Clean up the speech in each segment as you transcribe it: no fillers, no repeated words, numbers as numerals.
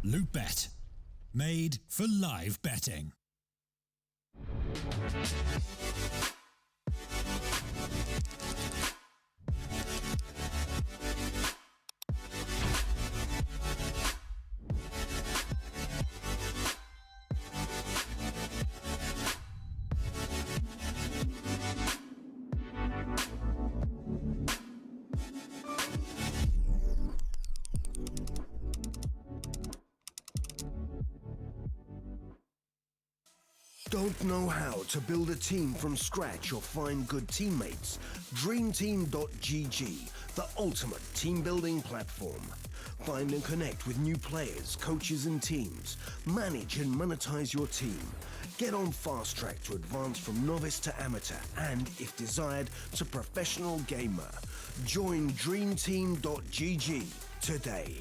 LootBet, made for live betting. Don't know how to build a team from scratch or find good teammates? DreamTeam.gg, the ultimate team building platform. Find and connect with new players, coaches and teams. Manage and monetize your team. Get on fast track to advance from novice to amateur and, if desired, to professional gamer. Join DreamTeam.gg today.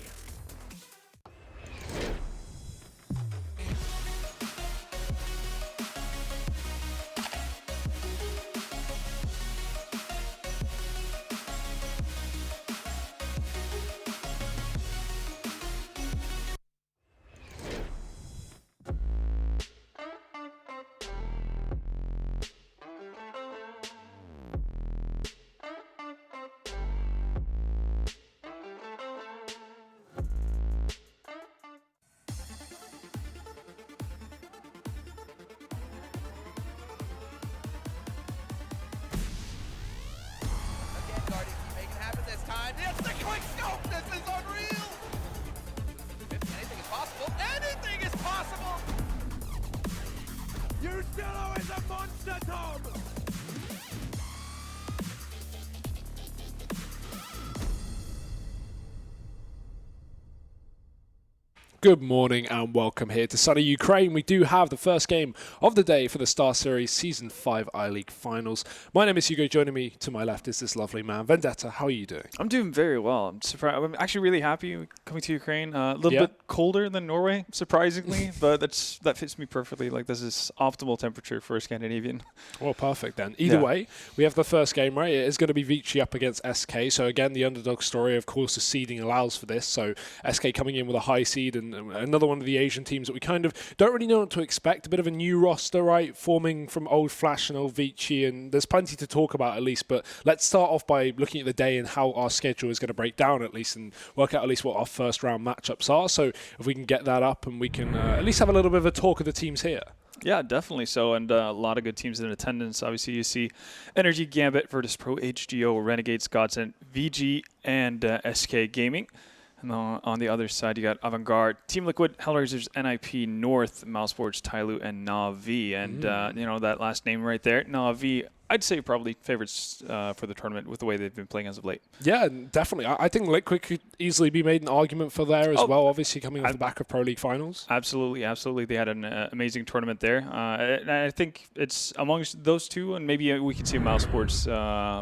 It's the quick scope! This is unreal! Anything is possible! Anything is possible! Ustillo is a monster, Tom! Good morning and welcome here to sunny Ukraine. We do have the first game of the day for the StarSeries Season 5 I-League Finals. My name is Hugo. Joining me to my left is this lovely man, Vendetta. How are you doing? I'm doing very well. I'm surprised. I'm actually really happy coming to Ukraine. A little bit colder than Norway, surprisingly, but that fits me perfectly. Like, this is optimal temperature for a Scandinavian. Well, perfect then. Either way, we have the first game, right? It is going to be VG up against SK. So again, the underdog story, of course, the seeding allows for this. So SK coming in with a high seed and another one of the Asian teams that we kind of don't really know what to expect. A bit of a new roster, right? Forming from old Flash and old Vici, and there's plenty to talk about at least. But let's start off by looking at the day and how our schedule is going to break down at least, and work out at least what our first round matchups are. So if we can get that up and we can at least have a little bit of a talk of the teams here. Yeah, definitely so, and a lot of good teams in attendance. Obviously, you see Energy, Gambit, Virtus Pro, HGO, Renegades, Godsend, VG, and SK Gaming. And on the other side, you got Avantgarde, Team Liquid, Hellraisers, NIP, North, Mousesports, Tyloo, and Na'Vi. And, you know, that last name right there, Na'Vi, I'd say probably favorites for the tournament with the way they've been playing as of late. Yeah, definitely. I think Liquid could easily be made an argument for there as well, obviously coming off the back of Pro League finals. Absolutely, absolutely. They had an amazing tournament there. And I think it's amongst those two, and maybe we can see Mousesports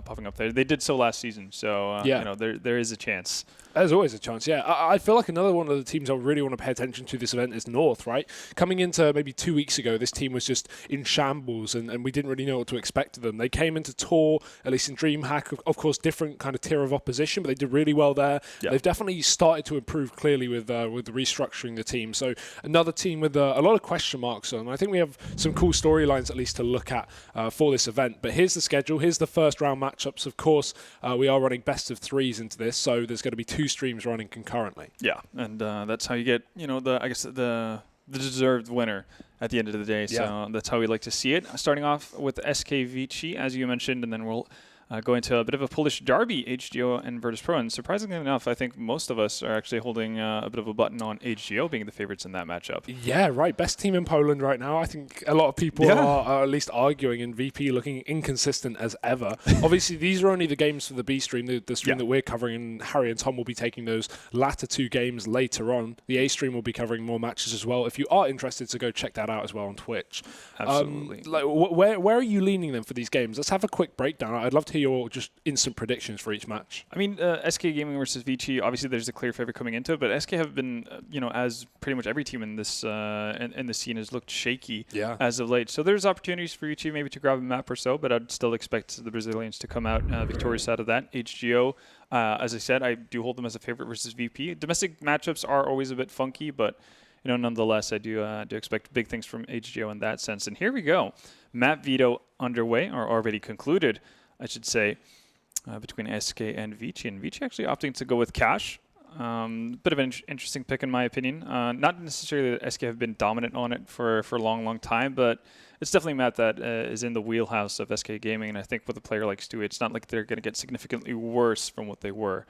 popping up there. They did so last season, so you know, there is a chance. There's always a chance, yeah. I feel like another one of the teams I really want to pay attention to this event is North, right? Coming into maybe 2 weeks ago, this team was just in shambles, and we didn't really know what to expect of them. They came into tour, at least in DreamHack, of course, different kind of tier of opposition, but they did really well there. Yeah. They've definitely started to improve clearly with restructuring the team. So another team with a lot of question marks on. I think we have some cool storylines at least to look at for this event. But here's the schedule. Here's the first round matchups. Of course, we are running best of threes into this, so there's going to be 2 streams running concurrently. Yeah, and that's how you get, you know, the deserved winner at the end of the day. So that's how we like to see it. Starting off with SK Vici, as you mentioned, and then we'll go into a bit of a Polish derby, HGO and Virtus Pro. And surprisingly enough, I think most of us are actually holding a bit of a button on HGO being the favorites in that matchup. Yeah, right. Best team in Poland right now. I think a lot of people are at least arguing, and VP looking inconsistent as ever. Obviously, these are only the games for the B stream, the stream that we're covering, and Harry and Tom will be taking those latter 2 games later on. The A stream will be covering more matches as well. If you are interested, to go check that out as well on Twitch. Absolutely. Where are you leaning then for these games? Let's have a quick breakdown. I'd love to hear your just instant predictions for each match. I mean, SK Gaming versus Vici, obviously there's a clear favorite coming into it, but SK have been, as pretty much every team in this in the scene has looked shaky as of late. So there's opportunities for Vici maybe to grab a map or so, but I'd still expect the Brazilians to come out victorious out of that. HGO, as I said, I do hold them as a favorite versus VP. Domestic matchups are always a bit funky, but nonetheless, I do expect big things from HGO in that sense. And here we go. Map veto underway, or already concluded, I should say, between SK and Vici. And Vici actually opting to go with Cash. Bit of an interesting pick in my opinion. Not necessarily that SK have been dominant on it for a long, long time, but it's definitely a map that is in the wheelhouse of SK Gaming. And I think with a player like Stewie, it's not like they're going to get significantly worse from what they were.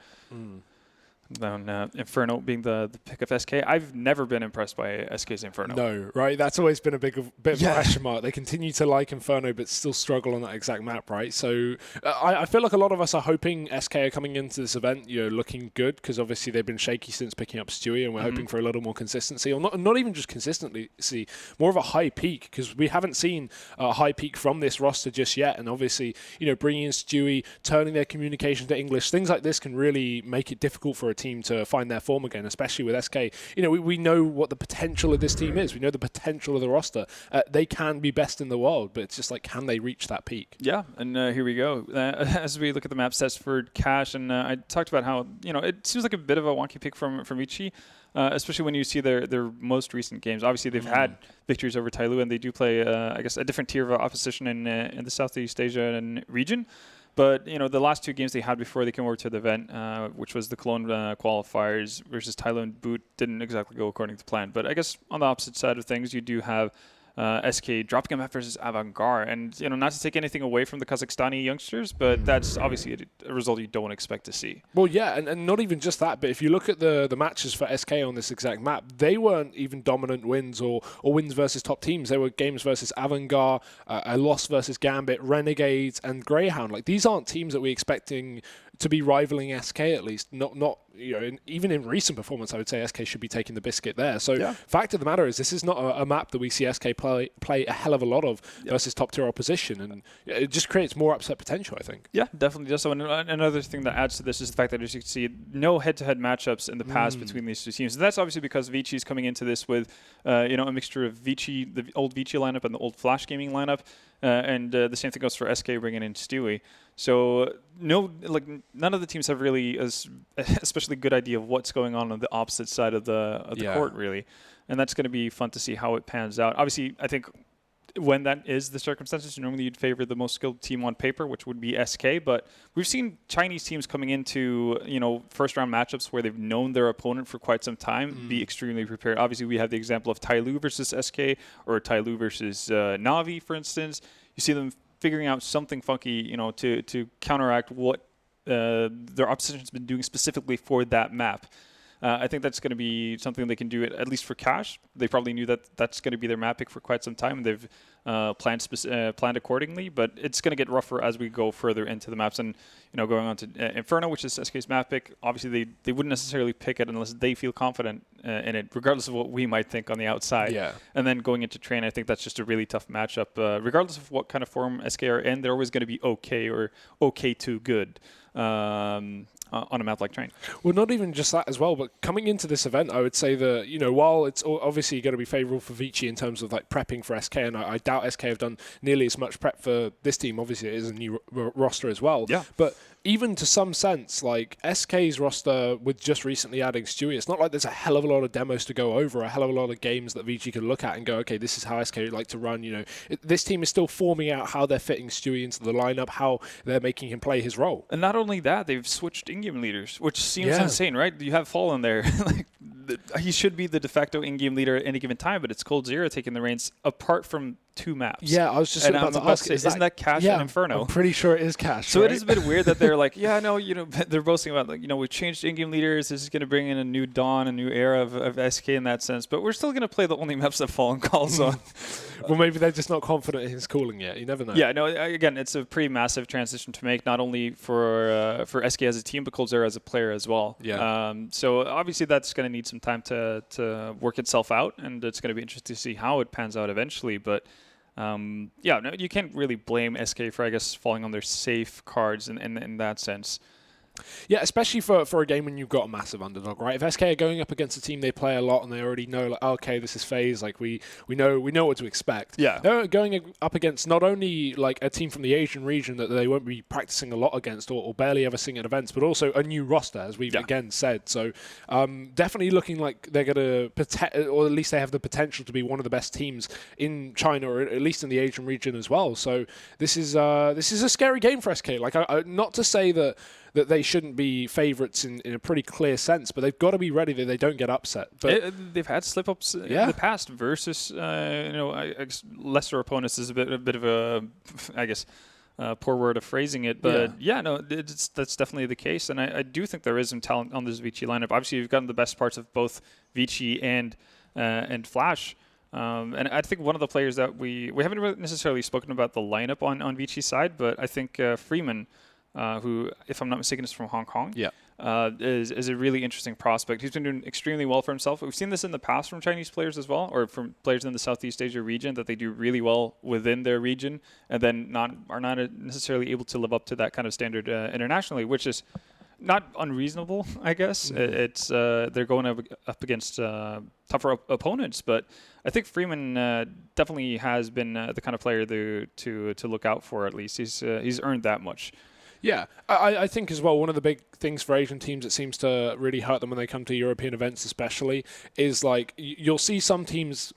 Then Inferno being the pick of SK. I've never been impressed by SK's Inferno. No, right? That's always been a bit of a question mark. They continue to like Inferno, but still struggle on that exact map, right? So I feel like a lot of us are hoping SK are coming into this event, looking good, because obviously they've been shaky since picking up Stewie, and we're hoping for a little more consistency, or not even just consistency, more of a high peak, because we haven't seen a high peak from this roster just yet. And obviously, bringing in Stewie, turning their communication to English, things like this can really make it difficult for a team to find their form again, especially with SK. We know what the potential of this team is. We know the potential of the roster. They can be best in the world, but it's just like, can they reach that peak? Yeah, and here we go. As we look at the map sets for Cash, and I talked about how, it seems like a bit of a wonky pick from Vici, especially when you see their most recent games. Obviously, they've had victories over Tyloo, and they do play, I guess, a different tier of opposition in the Southeast Asia region. But, the last two games they had before they came over to the event, which was the Cologne qualifiers versus Tyloo and Boot, didn't exactly go according to plan. But I guess on the opposite side of things, you do have SK dropping a map versus Avantgarde. And, not to take anything away from the Kazakhstani youngsters, but that's obviously a result you don't expect to see. Well, yeah, and not even just that, but if you look at the matches for SK on this exact map, they weren't even dominant wins or wins versus top teams. They were games versus Avantgarde, a loss versus Gambit, Renegades, and Greyhound. Like, these aren't teams that we're expecting to be rivaling SK, at least. Not even in recent performance, I would say SK should be taking the biscuit there. So fact of the matter is, this is not a map that we see SK play a hell of a lot of versus top tier opposition, and it just creates more upset potential, I think. Yeah, definitely does so. And another thing that adds to this is the fact that, as you can see, no head-to-head matchups in the past between these two teams. And that's obviously because Vici is coming into this with a mixture of Vici, the old Vici lineup, and the old Flash Gaming lineup. And the same thing goes for SK bringing in Stewie. So none of the teams have really especially good idea of what's going on the opposite side of the court, really. And that's going to be fun to see how it pans out. Obviously, I think when that is the circumstances, normally you'd favor the most skilled team on paper, which would be SK. But we've seen Chinese teams coming into first-round matchups where they've known their opponent for quite some time be extremely prepared. Obviously, we have the example of Tyloo versus SK, or Tyloo versus Navi, for instance. You see them figuring out something funky, to counteract what their opposition's been doing specifically for that map. I think that's going to be something they can do, at least for Cash. They probably knew that that's going to be their map pick for quite some time, and they've planned accordingly. But it's going to get rougher as we go further into the maps. And going on to Inferno, which is SK's map pick, obviously they wouldn't necessarily pick it unless they feel confident in it, regardless of what we might think on the outside. Yeah. And then going into Train, I think that's just a really tough matchup. Regardless of what kind of form SK are in, they're always going to be okay or okay to good. On a map like Train. Well, not even just that as well, but coming into this event, I would say that, while it's obviously going to be favourable for Vici in terms of like prepping for SK, and I doubt SK have done nearly as much prep for this team. Obviously, it is a new roster as well. Yeah. But even to some sense, like SK's roster with just recently adding Stewie, it's not like there's a hell of a lot of demos to go over, a hell of a lot of games that VG can look at and go, okay, this is how SK would like to run. This team is still forming out how they're fitting Stewie into the lineup, how they're making him play his role. And not only that, they've switched in-game leaders, which seems insane, right? You have Fallen there. He should be the de facto in-game leader at any given time, but it's Cold Zero taking the reins apart from 2 maps. Yeah, I was just about to ask, isn't that Cash and Inferno? I'm pretty sure it is Cash. So right? It is a bit weird that they're like, they're boasting about we've changed in-game leaders. This is going to bring in a new dawn, a new era of SK in that sense. But we're still going to play the only maps that Fallen calls on. Well, maybe they're just not confident in his calling yet. You never know. Yeah, no. Again, it's a pretty massive transition to make, not only for SK as a team, but Cold Zero as a player as well. Yeah. So obviously that's going to need some time to work itself out, and it's going to be interesting to see how it pans out eventually. But Yeah, no, you can't really blame SK for, I guess, falling on their safe cards in that sense. Yeah, especially for a game when you've got a massive underdog, right? If SK are going up against a team they play a lot and they already know, like, okay, this is FaZe, like we know what to expect. Yeah. They're going up against not only like a team from the Asian region that they won't be practicing a lot against or barely ever seeing at events, but also a new roster, as we've again said. So definitely looking like they're going to or at least they have the potential to be one of the best teams in China, or at least in the Asian region as well. So this is a scary game for SK. Like, not to say that they shouldn't be favourites in a pretty clear sense, but they've got to be ready that they don't get upset. But they've had slip-ups in the past versus lesser opponents is a bit of a, I guess, poor word of phrasing it. But that's definitely the case. And I do think there is some talent on this Vici lineup. Obviously, you've gotten the best parts of both Vici and Flash. And I think one of the players that we haven't really necessarily spoken about the lineup on Vici's side, but I think Freeman, who, if I'm not mistaken, is from Hong Kong, is a really interesting prospect. He's been doing extremely well for himself. We've seen this in the past from Chinese players as well, or from players in the Southeast Asia region, that they do really well within their region and then are not necessarily able to live up to that kind of standard internationally, which is not unreasonable, I guess. It's they're going up against tougher opponents, but I think Freeman definitely has been the kind of player to look out for. At least he's earned that much. Yeah, I think as well, one of the big things for Asian teams that seems to really hurt them when they come to European events especially is, like, you'll see some teams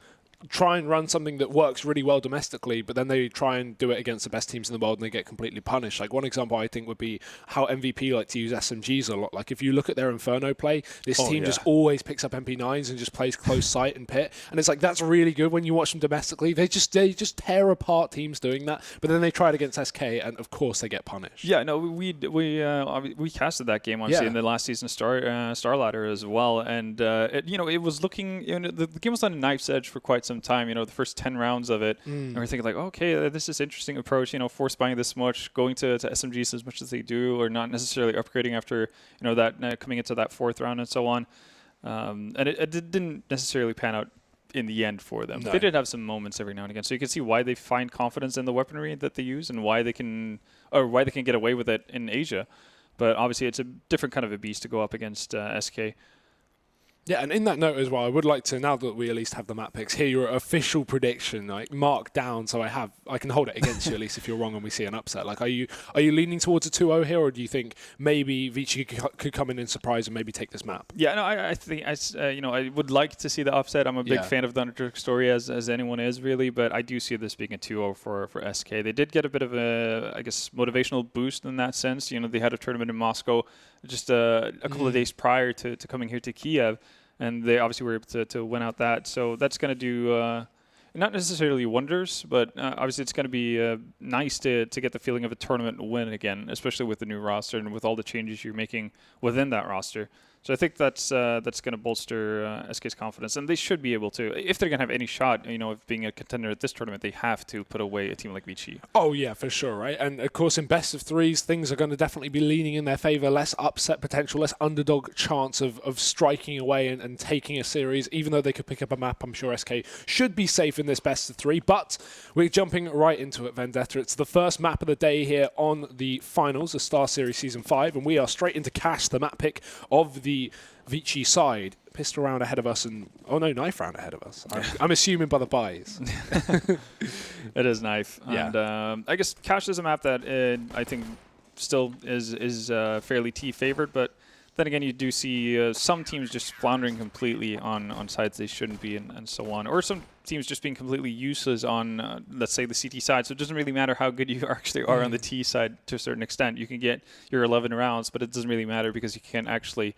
try and run something that works really well domestically, but then they try and do it against the best teams in the world and they get completely punished. Like, one example I think would be how MVP like to use SMGs a lot. Like, if you look at their Inferno play, this team just always picks up MP9s and just plays close sight and pit, and it's like, that's really good when you watch them domestically. They just tear apart teams doing that, but then they try it against SK and of course they get punished. Yeah, no, we casted that game obviously in the last season Star Ladder as well, and it was looking, the game was on a knife's edge for quite some time, the first 10 rounds of it, and we're thinking like, okay, this is interesting approach, force buying this much, going to SMGs as much as they do, or not necessarily upgrading after, that coming into that fourth round and so on. And it didn't necessarily pan out in the end for them. No. They did have some moments every now and again, so you can see why they find confidence in the weaponry that they use and why they can get away with it in Asia. But obviously, it's a different kind of a beast to go up against SK. Yeah, and in that note as well, I would like to, now that we at least have the map picks, hear your official prediction, like marked down, so I can hold it against you at least if you're wrong and we see an upset. Like, are you leaning towards a 2-0 here, or do you think maybe Vici could come in and surprise and maybe take this map? Yeah, no, I think I would like to see the upset. I'm a big fan of the underdog story, as anyone is really, but I do see this being a 2-0 for SK. They did get a bit of a, I guess, motivational boost in that sense. They had a tournament in Moscow just a couple of days prior to coming here to Kiev, and they obviously were able to win out that. So that's going to do not necessarily wonders, but obviously it's going to be nice to get the feeling of a tournament win again, especially with the new roster and with all the changes you're making within that roster. So I think that's going to bolster SK's confidence, and they should be able to, if they're going to have any shot, of being a contender at this tournament, they have to put away a team like Vici. Oh yeah, for sure, right? And of course, in best of threes, things are going to definitely be leaning in their favor, less upset potential, less underdog chance of striking away and taking a series. Even though they could pick up a map, I'm sure SK should be safe in this best of three. But we're jumping right into it, Vendetta. It's the first map of the day here on the finals of StarSeries Season 5, and we are straight into Cash, the map pick of the Vici side. Pistol round ahead of us and knife round ahead of us. I'm assuming by the buys. It is knife. Yeah. And I guess Cash is a map that I think still is fairly T favored, but then again, you do see some teams just floundering completely on sides they shouldn't be and so on, or some teams just being completely useless on, let's say, the CT side. So it doesn't really matter how good you actually are on the T side to a certain extent. You can get your 11 rounds, but it doesn't really matter because you can't actually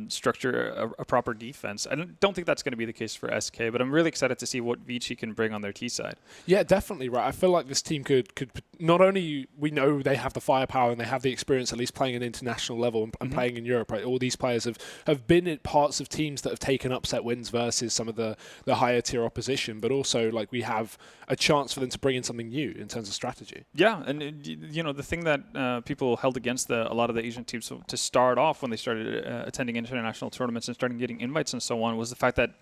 structure a proper defense. I don't think that's going to be the case for SK, but I'm really excited to see what Vici can bring on their T side. Yeah, definitely, right. I feel like this team could not only, we know they have the firepower and they have the experience at least playing at an international level and playing in Europe, right? All these players have been in parts of teams that have taken upset wins versus some of the higher tier opposition, but also like we have a chance for them to bring in something new in terms of strategy. Yeah, and the thing that people held against a lot of the Asian teams to start off when they started attending international tournaments and starting getting invites and so on was the fact that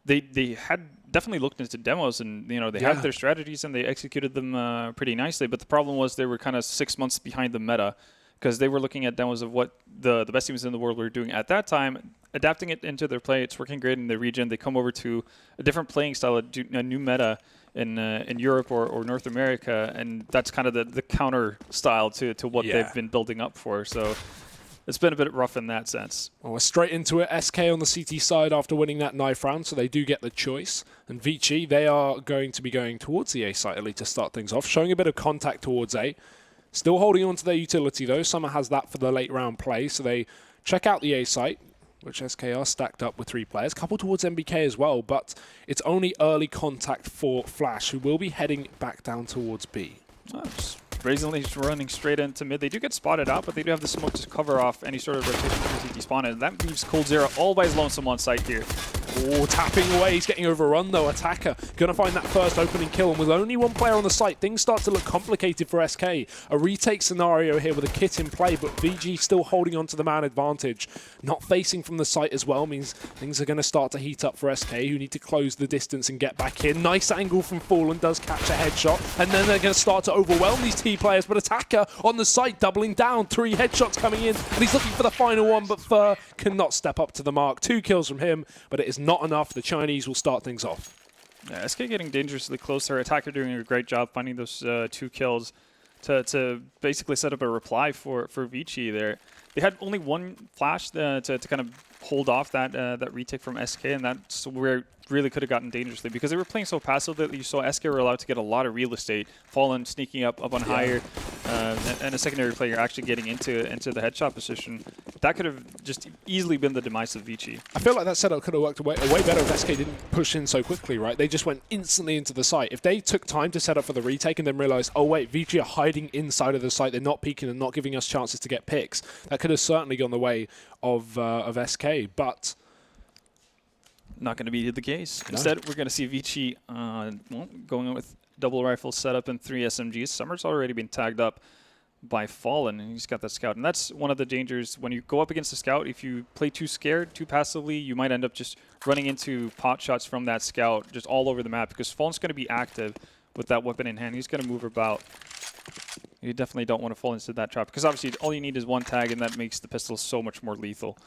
they had definitely looked into demos, and they had their strategies and they executed them pretty nicely. But the problem was they were kind of 6 months behind the meta, because they were looking at demos of what the best teams in the world were doing at that time, adapting it into their play. It's working great in the region. They come over to a different playing style, a new meta in Europe or North America, and that's kind of the counter style to what they've been building up for. So it's been a bit rough in that sense. Well, we're straight into it. SK on the CT side after winning that knife round, so they do get the choice. And VG, they are going to be going towards the A site early to start things off, showing a bit of contact towards A. Still holding on to their utility, though. Summer has that for the late round play, so they check out the A site, which SK are stacked up with 3 players. Couple towards MBK as well, but it's only early contact for Flash, who will be heading back down towards B. Just brazenly running straight into mid. They do get spotted out, but they do have the smoke to cover off any sort of rotation for CT spawn, and that leaves coldzera all by his lonesome on site here. Oh, tapping away. He's getting overrun, though. Attacker going to find that first opening kill. And with only 1 player on the site, things start to look complicated for SK. A retake scenario here with a kit in play, but VG still holding on to the man advantage. Not facing from the site as well means things are going to start to heat up for SK, who need to close the distance and get back in. Nice angle from Fallen, does catch a headshot. And then they're going to start to overwhelm these T players. But Attacker on the site, doubling down. 3 headshots coming in. And he's looking for the final one, but Fur cannot step up to the mark. 2 kills from him, but it is not enough. The Chinese will start things off. Yeah, SK getting dangerously close. Their Attacker doing a great job finding those 2 kills to basically set up a reply for Vici there. They had only 1 flash to kind of hold off that retake from SK, and that's where it really could have gotten dangerously, because they were playing so passive that you saw SK were allowed to get a lot of real estate. Fallen sneaking up on higher, and a secondary player actually getting into the headshot position. That could have just easily been the demise of Vici. I feel like that setup could have worked way better if SK didn't push in so quickly, right? They just went instantly into the site. If they took time to set up for the retake and then realized, oh wait, Vici are hiding inside of the site, they're not peeking and not giving us chances to get picks, that could have certainly gone the way of SK, but not going to be the case. No. Instead, we're going to see Vici going with double rifle setup and 3 SMGs. Summer's already been tagged up by Fallen, and he's got that scout. And that's one of the dangers when you go up against a scout. If you play too scared, too passively, you might end up just running into pot shots from that scout just all over the map, because Fallen's going to be active with that weapon in hand. He's going to move about. You definitely don't want to fall into that trap, because obviously all you need is 1 tag, and that makes the pistol so much more lethal.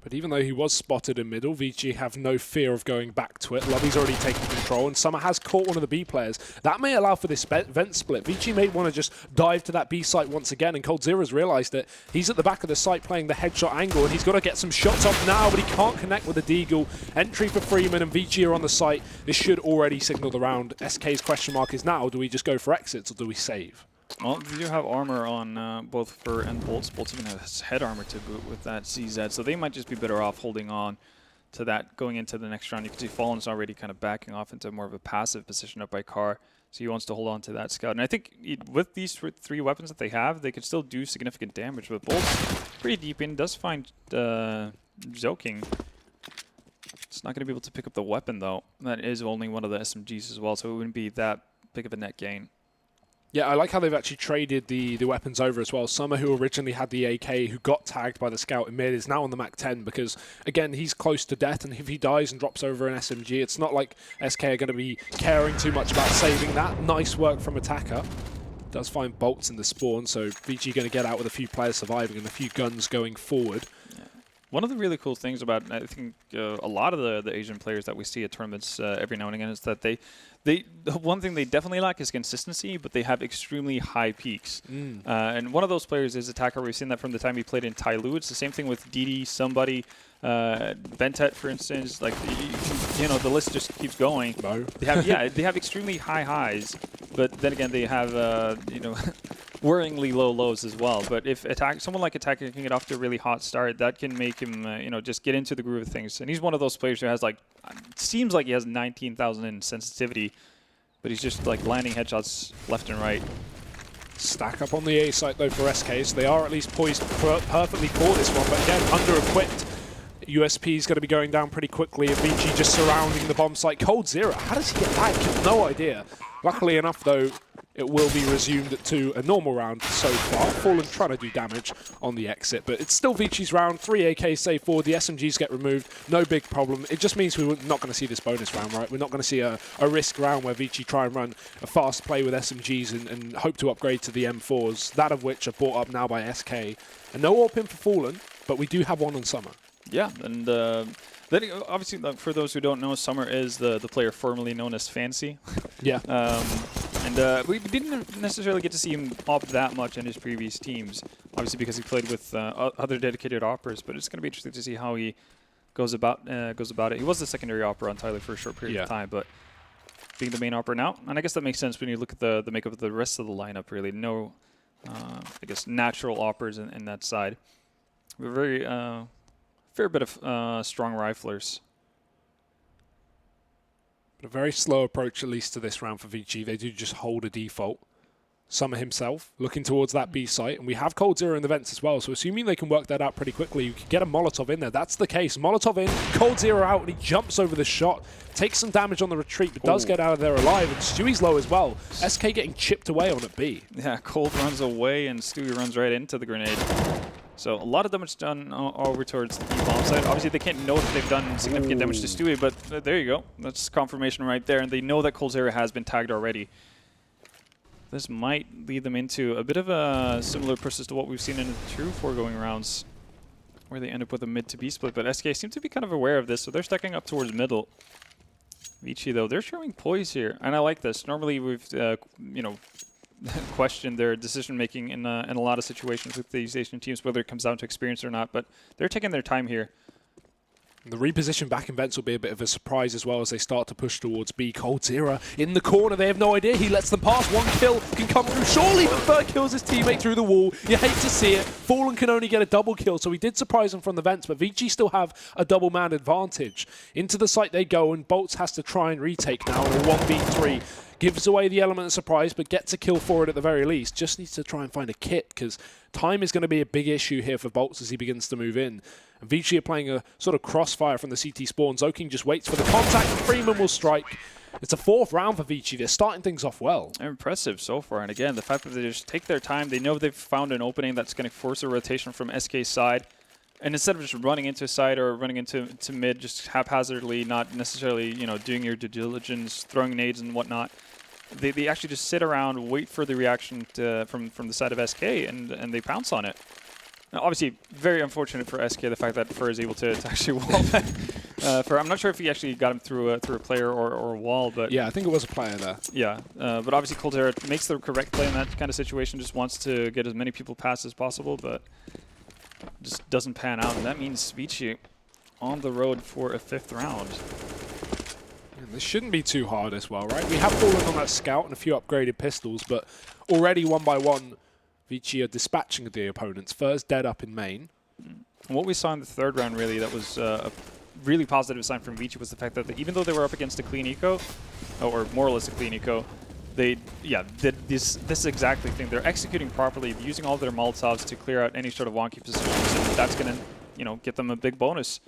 But even though he was spotted in middle, VG have no fear of going back to it. Lovey's already taken control, and Summer has caught one of the B players. That may allow for this vent split. VG may want to just dive to that B site once again, and coldzera's realized it. He's at the back of the site playing the headshot angle, and he's got to get some shots off now, but he can't connect with the deagle. Entry for Freeman, and VG are on the site. This should already signal the round. SK's question mark is now, do we just go for exits, or do we save? Well, they do have armor on both Fur and Bolts. Bolts even has head armor to boot with that CZ, so they might just be better off holding on to that going into the next round. You can see Fallen's already kind of backing off into more of a passive position up by Carr, so he wants to hold on to that scout. And I think with these 3 weapons that they have, they could still do significant damage. But Bolts pretty deep in, does find Joking. It's not going to be able to pick up the weapon, though. That is only one of the SMGs as well, so it wouldn't be that big of a net gain. Yeah, I like how they've actually traded the weapons over as well. Summer, who originally had the AK, who got tagged by the scout in mid, is now on the MAC-10 because, again, he's close to death, and if he dies and drops over an SMG, it's not like SK are going to be caring too much about saving that. Nice work from Attacker. Does find bolts in the spawn, so VG going to get out with a few players surviving and a few guns going forward. Yeah. One of the really cool things about, I think, a lot of the Asian players that we see at tournaments every now and again is that the one thing they definitely lack is consistency, but they have extremely high peaks. And one of those players is Attacker. We've seen that from the time he played in Tyloo. It's the same thing with DD, somebody, Bentet, for instance. Like, you know, the list just keeps going. No. They have, they have extremely high highs, but then again, they have, you know, worryingly low lows as well. But if someone like Attacker can get off to a really hot start, that can make him, you know, just get into the groove of things. And he's one of those players who has, like, it seems like he has 19,000 in sensitivity, but he's just, like, landing headshots left and right. Stack up on the A site, though, for SK, so they are at least poised perfectly for this one. But again, under-equipped. USP is going to be going down pretty quickly, and VG just surrounding the bomb site. coldzera, how does he get back? No idea. Luckily enough, though, it will be resumed to a normal round so far. Fallen trying to do damage on the exit, but it's still Vici's round. 3 AKs save forward, the SMGs get removed, no big problem. It just means we're not going to see this bonus round, right? We're not going to see a risk round where Vici try and run a fast play with SMGs and hope to upgrade to the M4s, that of which are brought up now by SK. And no AWP in for Fallen, but we do have one on Summer. Yeah, and then obviously, for those who don't know, Summer is the player formerly known as Fancy. Yeah. And we didn't necessarily get to see him op that much in his previous teams, obviously because he played with other dedicated oppers. But it's going to be interesting to see how he goes about it. He was the secondary opper on Tyler for a short period of time, but being the main opper now, and I guess that makes sense when you look at the makeup of the rest of the lineup. Really, no, I guess natural oppers in that side. We're very fair bit of strong riflers. A very slow approach, at least to this round for Vici. They do just hold a default. Summer himself looking towards that B site, and we have coldzera in the vents as well, so assuming they can work that out pretty quickly, you can get a Molotov in there. That's the case. Molotov in, coldzera out, and he jumps over the shot, takes some damage on the retreat, but does get out of there alive, and Stewie's low as well. SK getting chipped away on at B. Yeah, Cold runs away, and Stewie runs right into the grenade. So a lot of damage done over towards the bomb site. Obviously, they can't know that they've done significant damage to Stewie, but there you go. That's confirmation right there, and they know that coldzera has been tagged already. This might lead them into a bit of a similar process to what we've seen in the true foregoing rounds, where they end up with a mid to B split. But SK seem to be kind of aware of this, so they're stacking up towards middle. Vici, though, they're showing poise here, and I like this. Normally, we've questioned their decision making in a lot of situations with these Asian teams, whether it comes down to experience or not. But they're taking their time here. The reposition back in vents will be a bit of a surprise as well as they start to push towards B. coldzera in the corner. They have no idea. He lets them pass. One kill can come through. Surely, but Bird kills his teammate through the wall. You hate to see it. Fallen can only get a double kill, so he did surprise them from the vents, but Vici still have a double man advantage. Into the site they go, and Bolts has to try and retake now in a 1v3. Gives away the element of surprise, but gets a kill for it at the very least. Just needs to try and find a kit, because time is going to be a big issue here for Bolts as he begins to move in. And Vici are playing a sort of crossfire from the CT spawn. Zoking just waits for the contact, and Freeman will strike. It's a 4th round for Vici. They're starting things off well. Impressive so far. And again, the fact that they just take their time, they know they've found an opening that's going to force a rotation from SK's side. And instead of just running into a side or running into mid, just haphazardly, not necessarily doing your due diligence, throwing nades and whatnot, they actually just sit around, wait for the reaction from the side of SK, and they pounce on it. Now, obviously, very unfortunate for SK the fact that Fur is able to actually wall back. I'm not sure if he actually got him through a player or a wall, but yeah, I think it was a player there. Yeah, but obviously coldzera makes the correct play in that kind of situation. Just wants to get as many people past as possible, but just doesn't pan out, and that means Vici on the road for a 5th round. And this shouldn't be too hard as well, right? We have fallen on that scout and a few upgraded pistols, but already 1 by 1, Vici are dispatching the opponents. Fur's dead up in main. And what we saw in the 3rd round, really, that was a really positive sign from Vici was the fact that even though they were up against a clean eco, or more or less a clean eco, they did this exactly thing. They're executing properly, using all their Molotovs to clear out any sort of wonky positions, and that's going to get them a big bonus.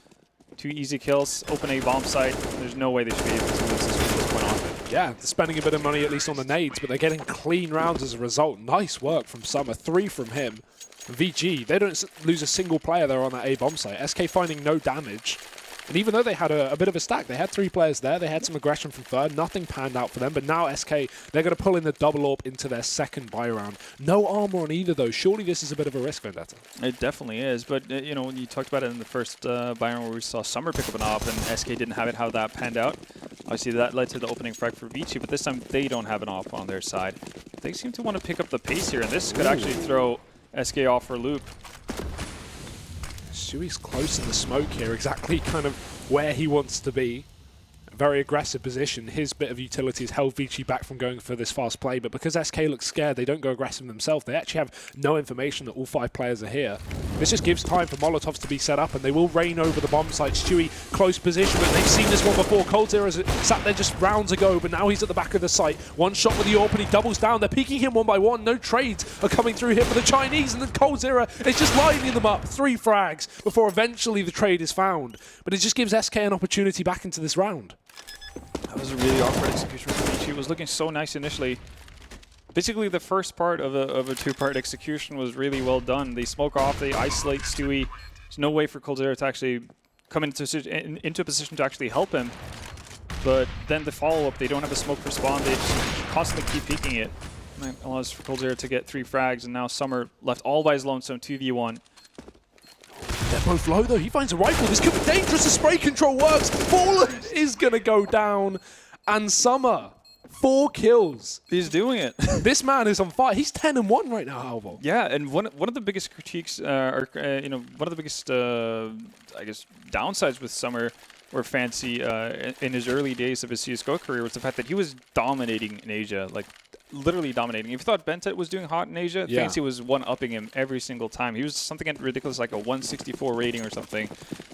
2 easy kills, open a bomb site. There's no way they should be able to lose this from this point on. Yeah, they're spending a bit of money at least on the nades, but they're getting clean rounds as a result. Nice work from Summer. 3 from him. VG, they don't lose a single player there on that A bomb site. SK finding no damage. And even though they had a bit of a stack, they had 3 players there, they had some aggression from Third, nothing panned out for them, but now SK, they're going to pull in the double AWP into their 2nd buy round. No armor on either, though. Surely this is a bit of a risk, Vendetta. It definitely is, but when you talked about it in the first buy round where we saw Summer pick up an AWP and SK didn't have it, how that panned out. Obviously that led to the opening frag for Vici, but this time they don't have an AWP on their side. They seem to want to pick up the pace here, and this could actually throw SK off for a loop. Stewie's close in the smoke here, exactly kind of where he wants to be. Very aggressive position. His bit of utility has held Vici back from going for this fast play, but because SK looks scared, they don't go aggressive themselves. They actually have no information that all 5 players are here. This just gives time for Molotovs to be set up, and they will rain over the bomb site. Stewie, close position, but they've seen this one before. coldzera sat there just rounds ago, but now he's at the back of the site. 1 shot with the AWP, and he doubles down. They're peeking him 1 by 1. No trades are coming through here for the Chinese, and then coldzera is just lining them up. 3 frags before eventually the trade is found. But it just gives SK an opportunity back into this round. That was a really awkward execution from Vici. It was looking so nice initially. basically the first part of a two-part execution was really well done. They smoke off, they isolate Stewie. There's no way for coldzera to actually come into a position to actually help him. But then the follow-up, they don't have a smoke for spawn. They just constantly keep peeking it. And that allows for coldzera to get 3 frags, and now Summer left all by his lonesome 2v1. They're both low though. He finds a rifle. This could be dangerous. The spray control works. Fallen is going to go down. And Summer, 4 kills. He's doing it. This man is on fire. He's 10-1 right now, Alvo. Yeah, and one of the biggest critiques, one of the biggest, I guess, downsides with Summer or Fancy in his early days of his CSGO career was the fact that he was dominating in Asia, like literally dominating. If you thought Bentet was doing hot in Asia, Fancy was one-upping him every single time. He was something ridiculous, like a 164 rating or something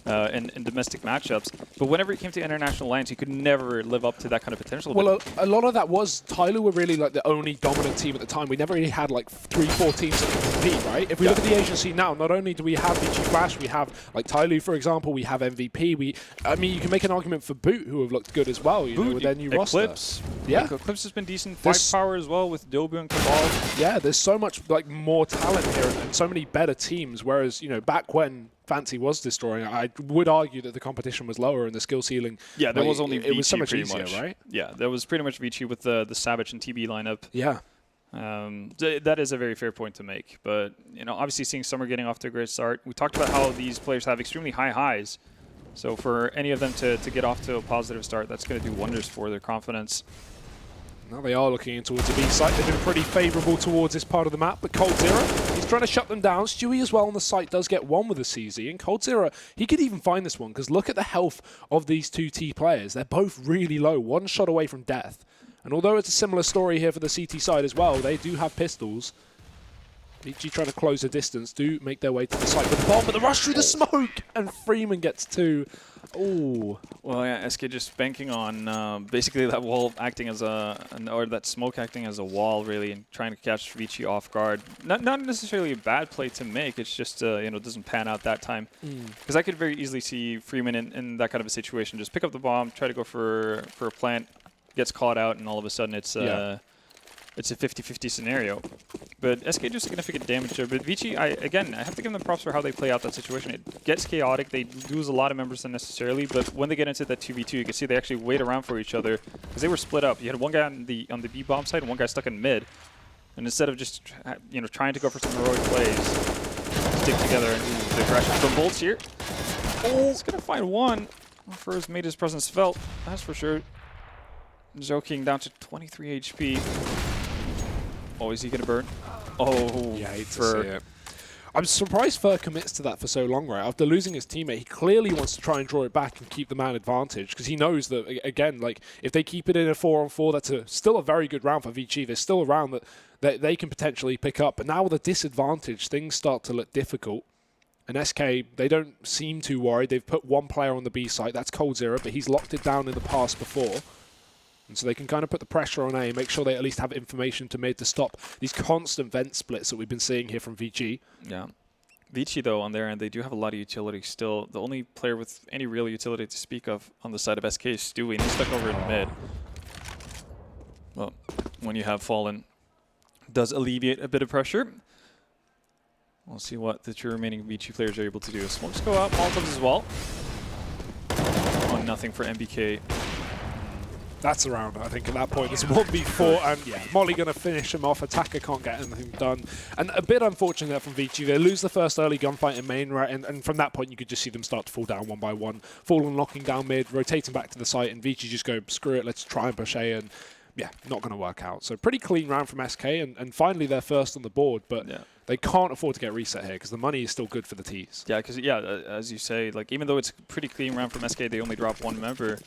in domestic matchups. But whenever it came to international lands, he could never live up to that kind of potential. Well, a lot of that was Tyler were really like the only dominant team at the time. We never really had like 3-4 teams that could compete, right? If we look at the Asian scene now, not only do we have VG.Flash, we have like Tyloo, for example, we have MVP. I mean, you can make an argument for Boot, who have looked good as well, you know, with their new Eclipse. roster. Yeah. Eclipse has been decent. 5 power as well with Dobu and Cabal. Yeah, there's so much like more talent here and so many better teams, whereas, you know, back when Fancy was destroying, I would argue that the competition was lower and the skill ceiling. Yeah, there was only it was so much pretty easier, much. right? Yeah, there was pretty much Vici with the Savage and TB lineup. Yeah. That is a very fair point to make. But, you know, obviously seeing Summer getting off to a great start, we talked about how these players have extremely high highs. So for any of them to get off to a positive start, that's going to do wonders for their confidence. Now they are looking in towards the B site. They've been pretty favourable towards this part of the map, but coldzera, he's trying to shut them down. Stewie as well on the site does get one with a CZ, and coldzera, he could even find this one, because look at the health of these 2 T players. They're both really low, 1 shot away from death. And although it's a similar story here for the CT side as well, they do have pistols. VG trying to close the distance, do make their way to the site with the bomb, but the rush through the smoke, and Freeman gets 2. Ooh. Well, yeah, SK just banking on basically that wall acting as or that smoke acting as a wall, really, and trying to catch Vici off guard. Not necessarily a bad play to make. It's just you know, doesn't pan out that time. Because I could very easily see Freeman in that kind of a situation, just pick up the bomb, try to go for a plant, gets caught out, and all of a sudden it's it's a 50-50 scenario. But SK do significant damage there. But Vici, again, I have to give them props for how they play out that situation. It gets chaotic. They lose a lot of members unnecessarily. But when they get into that 2v2, you can see they actually wait around for each other because they were split up. You had one guy on the B bomb side and one guy stuck in mid. And instead of just trying to go for some heroic plays, stick together and do the aggression. Some bolts here. Oh, he's gonna find one. First made his presence felt. That's for sure. Joking down to 23 HP. Oh, is he going to burn? Oh, yeah, I hate to see it. I'm surprised Fur commits to that for so long, right? After losing his teammate, he clearly wants to try and draw it back and keep the man advantage because he knows that, again, like if they keep it in a 4-on-4, that's still a very good round for VG. There's still a round that they can potentially pick up. But now with a disadvantage, things start to look difficult. And SK, they don't seem too worried. They've put 1 player on the B site. That's coldzera, but he's locked it down in the past before. And so they can kind of put the pressure on A, make sure they at least have information to mid to stop these constant vent splits that we've been seeing here from VG. Yeah. Vici, though, on their end, they do have a lot of utility still. The only player with any real utility to speak of on the side of SK is Stewie, and he's stuck over in mid. Well, when you have Fallen, it does alleviate a bit of pressure. We'll see what the 2 remaining Vici players are able to do. Smokes go out, Molotovs as well. Oh, nothing for MBK. That's around, I think, at that point. There's 1v4, and yeah, Molly going to finish him off. Attacker can't get anything done. And a bit unfortunate there from VG. They lose the first early gunfight in main, right? And from that point, you could just see them start to fall down one by one. Fallen knocking down mid, rotating back to the site, and VG just go, screw it, let's try and push A, and yeah, not going to work out. So pretty clean round from SK, and finally they're first on the board, but they can't afford to get reset here because the money is still good for the Ts. Yeah, because, as you say, like even though it's a pretty clean round from SK, they only drop 1 member.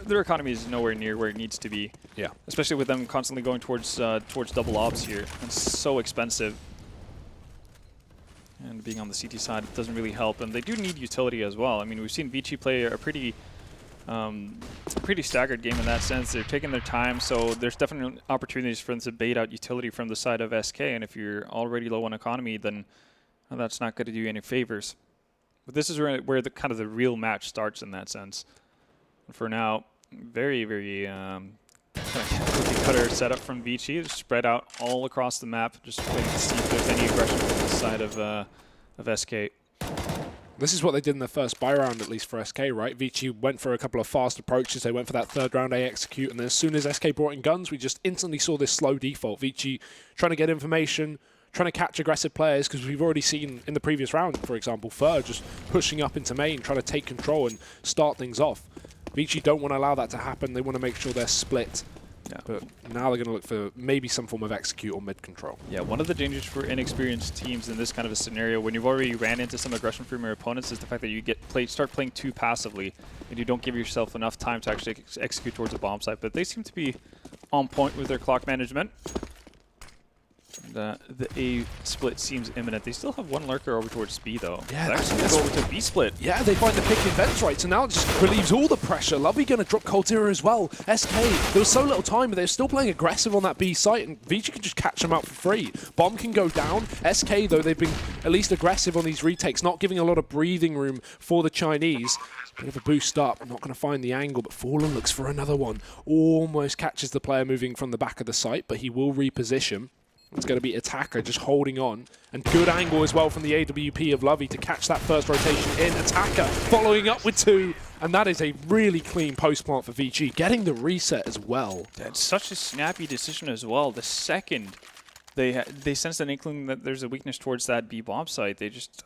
Their economy is nowhere near where it needs to be. Yeah. Especially with them constantly going towards double ops here. It's so expensive. And being on the CT side doesn't really help. And they do need utility as well. I mean, we've seen Vici play a pretty staggered game in that sense. They're taking their time, so there's definitely opportunities for them to bait out utility from the side of SK. And if you're already low on economy, then that's not going to do you any favors. But this is where the kind of the real match starts in that sense. For now, very, very kind cookie cutter setup from VG, spread out all across the map, just waiting to see if there's any aggression from the side of SK. This is what they did in the first buy round, at least for SK, right? VG went for a couple of fast approaches. They went for that third round A execute, and then as soon as SK brought in guns, we just instantly saw this slow default. VG trying to get information, trying to catch aggressive players, because we've already seen in the previous round, for example, Fur just pushing up into main, trying to take control and start things off. VG don't want to allow that to happen. They want to make sure they're split. Yeah. But now they're going to look for maybe some form of execute or mid control. Yeah, one of the dangers for inexperienced teams in this kind of a scenario, when you've already ran into some aggression from your opponents, is the fact that you start playing too passively, and you don't give yourself enough time to actually execute towards a bomb site. But they seem to be on point with their clock management. The A split seems imminent. They still have one lurker over towards B, though. Yeah, they actually go over to B split. Yeah, they find the pick in vents right, so now it just relieves all the pressure. Lovely going to drop Coldzera as well. SK, there was so little time, but they're still playing aggressive on that B site, and VG can just catch them out for free. Bomb can go down. SK, though, they've been at least aggressive on these retakes, not giving a lot of breathing room for the Chinese. Bit of a boost up, not going to find the angle, but Fallen looks for another one. Almost catches the player moving from the back of the site, but he will reposition. It's going to be Attacker just holding on. And good angle as well from the AWP of Lovey to catch that first rotation in. Attacker following up with 2. And that is a really clean post plant for VG, getting the reset as well. That's such a snappy decision as well. The second they sense an inkling that there's a weakness towards that B bomb site, they just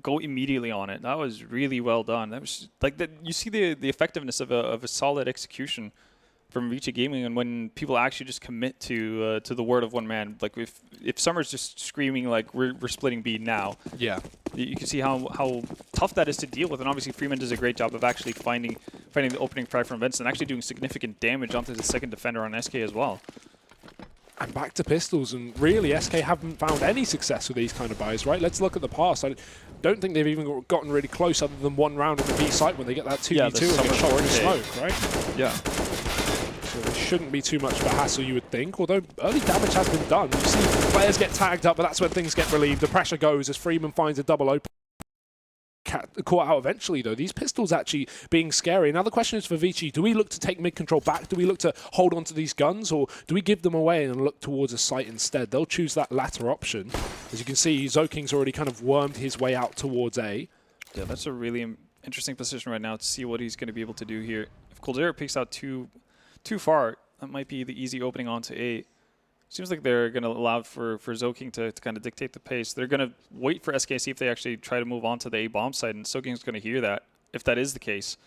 go immediately on it. That was really well done. That was like you see the effectiveness of a solid execution from VG Gaming, and when people actually just commit to the word of one man. Like if Summer's just screaming like we're splitting B now, yeah, you can see how tough that is to deal with. And obviously Freeman does a great job of actually finding the opening frag from Vents and actually doing significant damage onto the second defender on SK as well. And back to pistols, and really SK haven't found any success with these kind of buys, right? Let's look at the past. I don't think they've even gotten really close other than one round at the B site when they get that 2v2 and get shot in smoke, right? Yeah. So it shouldn't be too much of a hassle, you would think, although early damage has been done. You see players get tagged up, but that's when things get relieved. The pressure goes as Freeman finds a double open. Caught out eventually, though. These pistols actually being scary. Now the question is for VG, do we look to take mid-control back? Do we look to hold on to these guns? Or do we give them away and look towards a site instead? They'll choose that latter option. As you can see, Zoking's already kind of wormed his way out towards A. Yeah, that's a really interesting position right now to see what he's going to be able to do here. If Coldzera picks out too far, that might be the easy opening onto A. Seems like they're going to allow for Zoking to kind of dictate the pace. They're going to wait for SK, see if they actually try to move on to the A bomb side, and Zoking's going to hear that. If that is the case,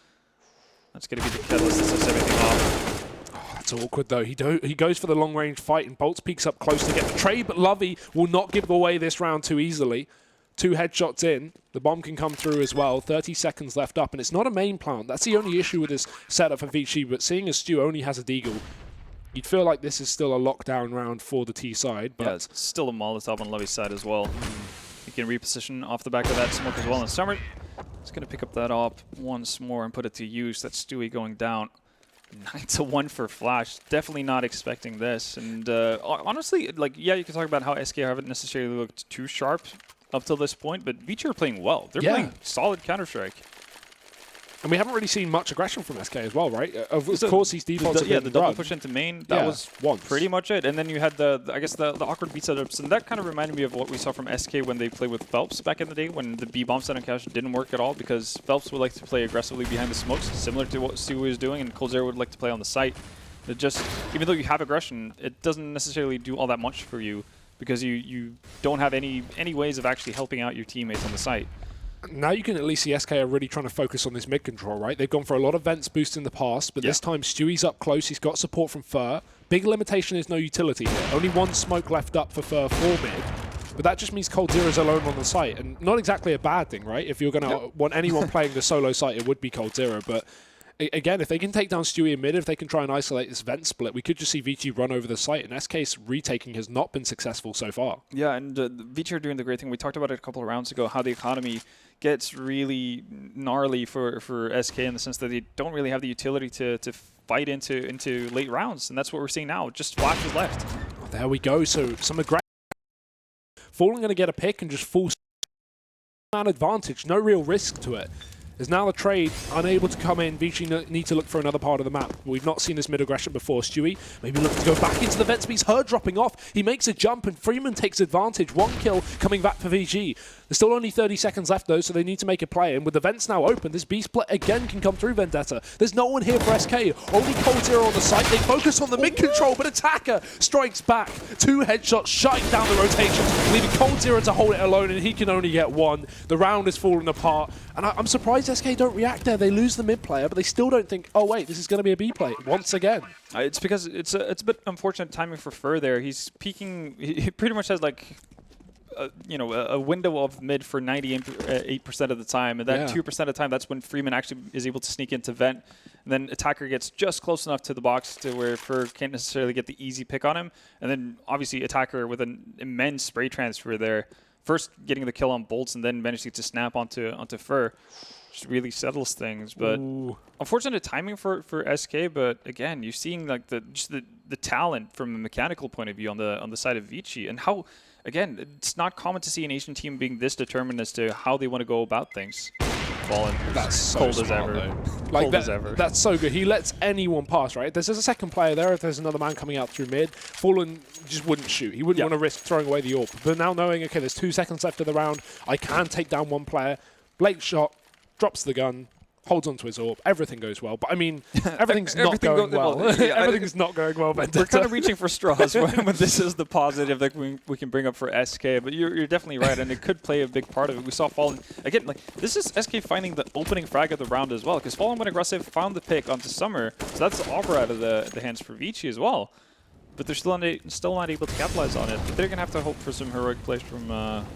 that's going to be the catalyst that sets everything off. Oh, that's awkward, though. He goes for the long-range fight, and Bolts peeks up close to get the trade, but Lovey will not give away this round too easily. 2 headshots in. The bomb can come through as well. 30 seconds left up, and it's not a main plant. That's the only issue with this setup for VG, but seeing as Stu only has a deagle, you'd feel like this is still a lockdown round for the T side. But yeah, it's still a Molotov on Lovey's side as well. He can reposition off the back of that smoke as well. And Summer is going to pick up that op once more and put it to use. That's Stewie going down. 9-1 for Flash. Definitely not expecting this. And honestly, like, yeah, you can talk about how SK haven't necessarily looked too sharp up till this point, but VG are playing well. They're playing solid Counter-Strike. And we haven't really seen much aggression from SK as well, right? Of course, these defaults have been the double run. push into main, that was pretty much it. And then you had I guess the awkward beat setups, and that kind of reminded me of what we saw from SK when they played with Phelps back in the day, when the B bomb set on cache didn't work at all, because Phelps would like to play aggressively behind the smokes, similar to what Stewie was doing, and Coldzera would like to play on the site. It just, even though you have aggression, it doesn't necessarily do all that much for you, because you don't have any ways of actually helping out your teammates on the site. Now you can at least see SK are really trying to focus on this mid control, right? They've gone for a lot of vents boost in the past, but this time Stewie's up close. He's got support from Fur. Big limitation is no utility here. Only one smoke left up for Fur for mid. But that just means Coldzera's alone on the site, and not exactly a bad thing, right? If you're going to want anyone playing the solo site, it would be Coldzera. But again, if they can take down Stewie in mid, if they can try and isolate this vent split, we could just see VG run over the site, and SK's retaking has not been successful so far. Yeah, and VG are doing the great thing. We talked about it a couple of rounds ago, how the economy gets really gnarly for SK in the sense that they don't really have the utility to fight into late rounds, and that's what we're seeing now. Just flashes left. Oh, there we go. So some aggression. Fallen going to get a pick and just full man advantage. No real risk to it. There's now the trade, unable to come in. Vici need to look for another part of the map. We've not seen this mid-aggression before. Stewie maybe looking to go back into the vents, but he's heard dropping off. He makes a jump, and Freeman takes advantage. 1 kill coming back for VG. There's still only 30 seconds left, though, so they need to make a play. And with the vents now open, this B split again can come through Vendetta. There's no one here for SK. Only Cold Zero on the site. They focus on the mid-control, but Attacker strikes back. 2 headshots shutting down the rotations, leaving Cold Zero to hold it alone, and he can only get 1. The round is falling apart. And I'm surprised SK don't react there. They lose the mid player, but they still don't think, oh wait, this is going to be a B play once again. It's because it's a bit unfortunate timing for Fur there. He's peeking. He pretty much has like, a window of mid for 98% of the time, and that 2% of the time, that's when Freeman actually is able to sneak into vent. And then Attacker gets just close enough to the box to where Fur can't necessarily get the easy pick on him. And then obviously Attacker with an immense spray transfer there. First getting the kill on Bolts and then managing to snap onto Fur. Just really settles things. But unfortunate timing for SK, but again, you're seeing like the talent from a mechanical point of view on the side of Vici, and how, again, it's not common to see an Asian team being this determined as to how they want to go about things. Fallen. That's so cold smart, as ever. Like cold as ever. That's so good. He lets anyone pass, right? There's a second player there. If there's another man coming out through mid, Fallen just wouldn't shoot. He wouldn't want to risk throwing away the AWP. But now knowing, okay, there's 2 seconds left of the round, I can take down 1 player. Blake shot, drops the gun, holds onto his AWP. Everything goes well. But I mean, everything's not going well. Everything's not going well, Vendetta. We're kind of reaching for straws when this is the positive that we can bring up for SK. But you're definitely right, and it could play a big part of it. We saw Fallen, again, like, this is SK finding the opening frag of the round as well, because Fallen went aggressive, found the pick onto Summer, so that's offer out of the hands for Vici as well. But they're still not able to capitalize on it. But they're going to have to hope for some heroic plays from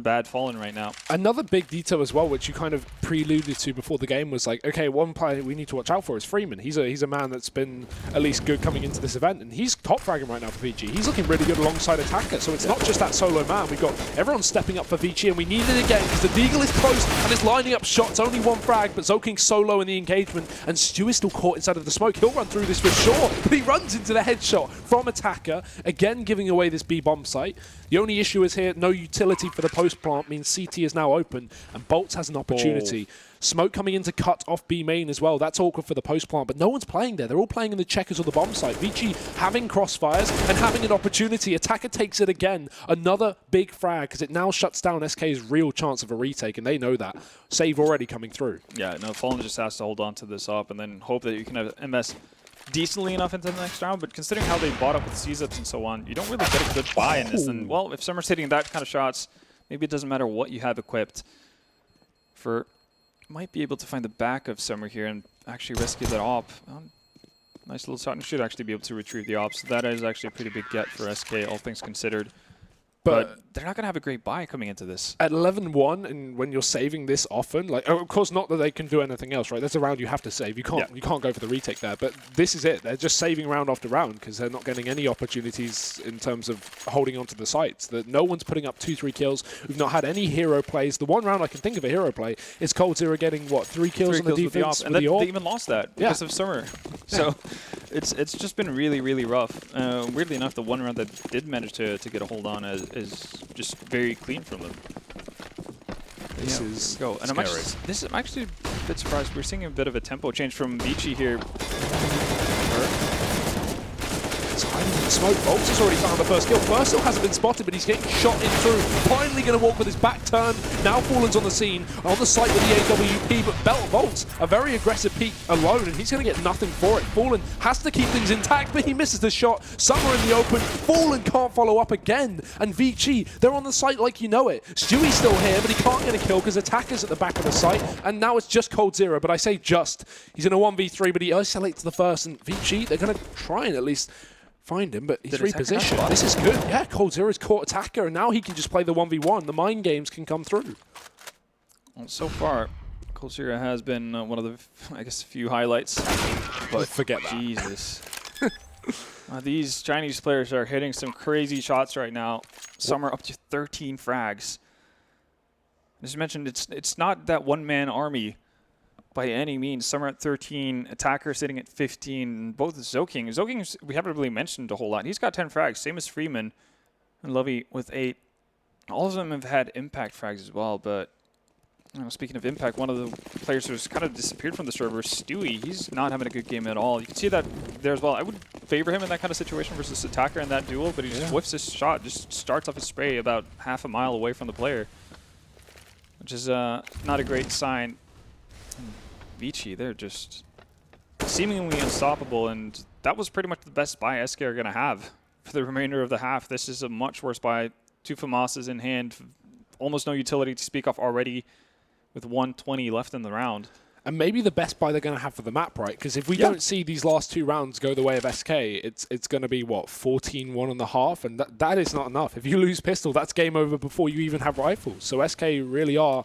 bad Fallen right now. Another big detail as well, which you kind of preluded to before the game, was like, okay, one player we need to watch out for is Freeman. He's a man that's been at least good coming into this event, and he's top fragging right now for VG. He's looking really good alongside Attacker, so it's not just that solo man. We've got everyone stepping up for VG, and we need it again because the Deagle is close and is lining up shots. Only 1 frag, but Zoking's solo in the engagement, and Stu is still caught inside of the smoke. He'll run through this for sure, but he runs into the headshot from Attacker, again giving away this B bomb site. The only issue is here, no utility for the post plant means CT is now open, and Bolts has an opportunity. Smoke coming in to cut off B main as well. That's awkward for the post plant, but no one's playing there. They're all playing in the checkers or the bomb site. Vici having crossfires and having an opportunity. Attacker takes it again. Another big frag, because it now shuts down SK's real chance of a retake, and they know that. Save already coming through. Yeah, no, Fallen just has to hold on to this up and then hope that you can have MS decently enough into the next round, but considering how they bought up with C-Zips and so on, you don't really get a good buy in this. And, well, if Summer's hitting that kind of shots, maybe it doesn't matter what you have equipped. For might be able to find the back of Summer here and actually rescue that op. Nice little shot, and should actually be able to retrieve the op. So that is actually a pretty big get for SK, all things considered. But they're not going to have a great buy coming into this. At 11-1, and when you're saving this often, like, of course not that they can do anything else, right? There's a round you have to save. You can't go for the retake there. But this is it. They're just saving round after round because they're not getting any opportunities in terms of holding on to the sites. That no one's putting up 2-3 kills. We've not had any hero plays. The one round I can think of a hero play is Cold Zero getting, what, 3 kills on the defense with the AWP. And they even lost that because of Summer. So it's just been really, really rough. Weirdly enough, the one round that did manage to get a hold on is just very clean from them. This is scary. And I'm actually a bit surprised. We're seeing a bit of a tempo change from Vici here. It's hiding in the smoke. Bolts has already found the first kill. First still hasn't been spotted, but he's getting shot in through. Finally going to walk with his back turned. Now Fallen's on the scene, on the site with the AWP, but Bolts, a very aggressive peek alone, and he's going to get nothing for it. Fallen has to keep things intact, but he misses the shot. Summer in the open. Fallen can't follow up again. And Vici, they're on the site like you know it. Stewie's still here, but he can't get a kill because Attacker's at the back of the site. And now it's just Cold Zero, but I say just. He's in a 1v3, but he isolates the first. And Vici, they're going to try and at least find him, but he's repositioned. This is good. Yeah, Cold Zero's caught Attacker, and now he can just play the 1v1. The mind games can come through. Well, so far, Cold Zero has been one of the, I guess, few highlights. But forget that. Jesus. These Chinese players are hitting some crazy shots right now. Some are up to 13 frags. As you mentioned, it's not that one-man army by any means. Some are at 13, Attacker sitting at 15, both Zoking. Zoking, we haven't really mentioned a whole lot. He's got 10 frags, same as Freeman, and Lovey with 8. All of them have had impact frags as well, but Speaking of impact, one of the players who's kind of disappeared from the server, Stewie, he's not having a good game at all. You can see that there as well. I would favor him in that kind of situation versus Attacker in that duel, but he just whiffs his shot, just starts off his spray about half a mile away from the player, which is not a great sign. VG, they're just seemingly unstoppable, and that was pretty much the best buy SK are going to have for the remainder of the half. This is a much worse buy. 2 FAMASas in hand, almost no utility to speak of already, with 120 left in the round. And maybe the best buy they're going to have for the map, right? Because if we don't see these last 2 rounds go the way of SK, it's going to be, what, 14-1.5? And that is not enough. If you lose pistol, that's game over before you even have rifles. So SK really are